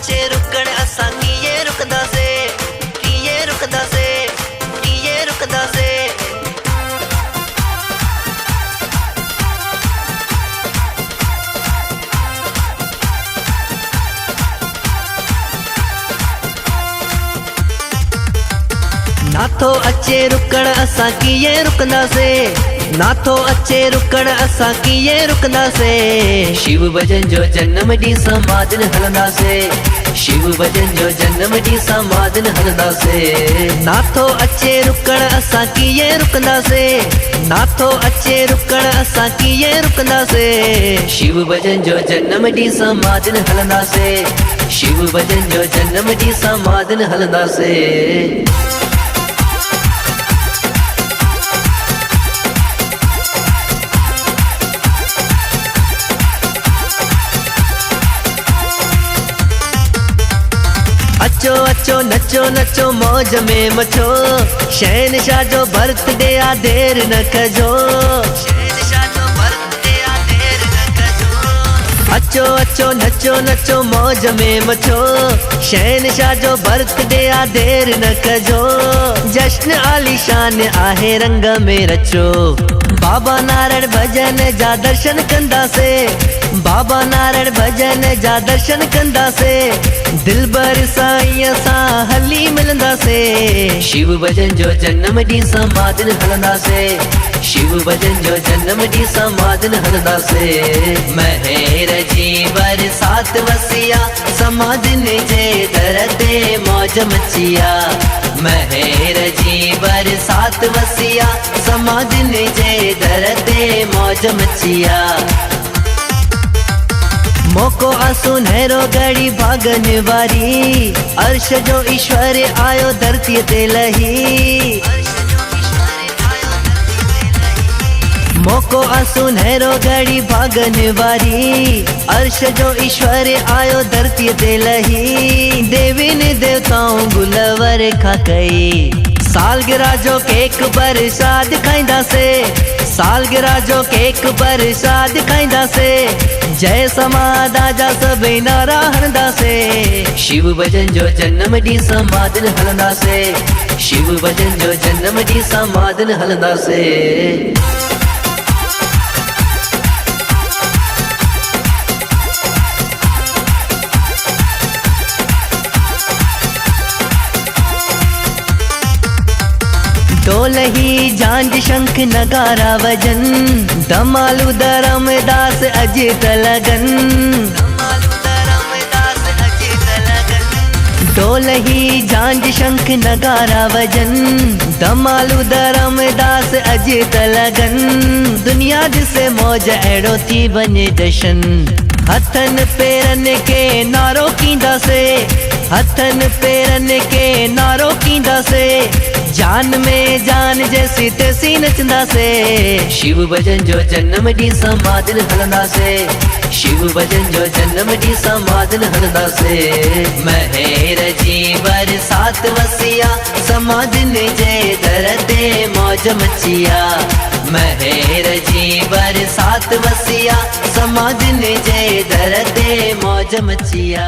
अचे रुकण असां कीअं रुकंदासीं, कीअं रुकंदासीं, कीअं रुकंदासीं। नाथो अचे रुकण असां कीअं रुकंदासीं, नाथो अचे रुकण असां कीअं रुकंदासीं। शिव भजन जो जन्म ॾींहुं समाधि न हलंदासीं, शिव भजन जो जन्म ॾींहुं समाधि न हलंदासीं। नाथो अचे रुकण असां कीअं रुकंदासीं, नाथो अचे रुकण असां कीअं रुकंदासीं। शिव भजन जो जन्म ॾींहुं समाधि न हलंदासीं, शिव भजन जो जन्म ॾींहुं समाधि न हलंदासीं। अचो अचो नचो नचो मौज में मचो, शहनशाह जो बर्थडे आ देर न कजो, शहनशाह जो बर्थडे आ देर न कजो। अचो अचो नचो नचो मौज में मचो, शहनशाह जो बर्थडे आ देर न कजो। जश्न आलीशान आहे रंग में रचो, बाबा नारायण भजन जा दर्शन कंदासीं, बाबा नारायण भजन जा दर्शन कंदासीं। दिलबर साईं सां हली मिलंदासीं, शिव भजन जो जन्म ॾींहुं समाधि न हलंदासीं, शिव भजन जो जन्म ॾींहुं समाधि न हलंदासीं। महर जी बरसात वसिया, समाधिन जे दर ते मौज मचिया, महर जी बरसात वसिया, समाधिन जे दर ते मौज मचिया। मौको आ सुनहरो घड़ी भागन वारी, अर्श जो ईश्वर आयो धरती ते लही। मौको आ सुनहरो घड़ी भागन वारी, अर्श जो ईश्वर आयो धरती ते लही। देवीन देवताऊं गुलवर खा कई, सालगिरह जो केक बरसात खाईंदासीं, सालगिरह जो केक बरसात खाईंदासीं। जय समाधा जा सभई नारा हणंदासीं, शिव भजन जो जन्म ॾींहुं समाधि न हलंदासीं, शिव भजन जो जन्म ॾींहुं समाधि न हलंदासीं। ढोलही झांझ शंख नगारा वजन, धमालू धरमदास अजित लगन, ढोलही झांझ शंख नगारा वजन, धमालू धरमदास अजित लगन। दुनिया ॾिसे मौज अहिड़ो थी वञे जशन, हथन पेरन के नारो कींदासीं, हथन पेरन के नारो कींदासीं। जान में जान जैसी तैसी नचंदासीं, शिव भजन जो जन्म ॾींहुं समाधि न हलंदासीं, शिव भजन जो जन्म ॾींहुं समाधि न हलंदासीं। महर जी बरसात वसिया, समाधिन जे दर ते मौज मचिया, महर जी बरसात वसिया, समाधिन जे दर ते मौज मचिया।